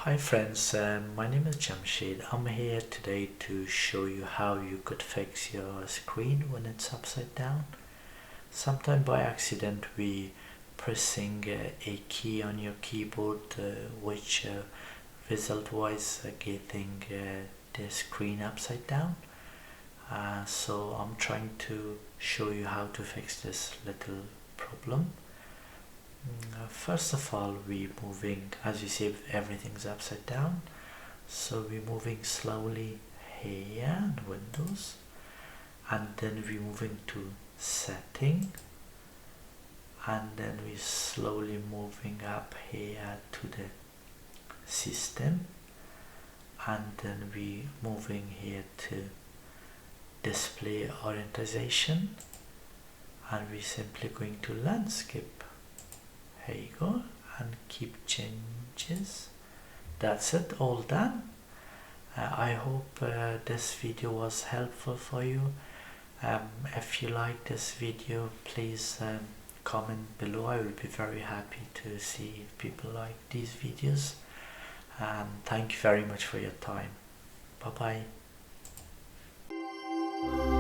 Hi friends, my name is Jamshid. I'm here today to show you how you could fix your screen when it's upside down. Sometimes by accident we pressing a key on your keyboard which result wise getting the screen upside down. So I'm trying to show you how to fix this little problem. First of all, we moving, as you see, everything's upside down, so we're moving slowly here in Windows, and then we're moving to setting, and then we slowly moving up here to the system, and then we moving here to display orientation, and we simply going to landscape. Here you go, and keep changes. That's it, all done. I hope this video was helpful for you. If you like this video, please comment below. I will be very happy to see if people like these videos, and thank you very much for your time. Bye bye.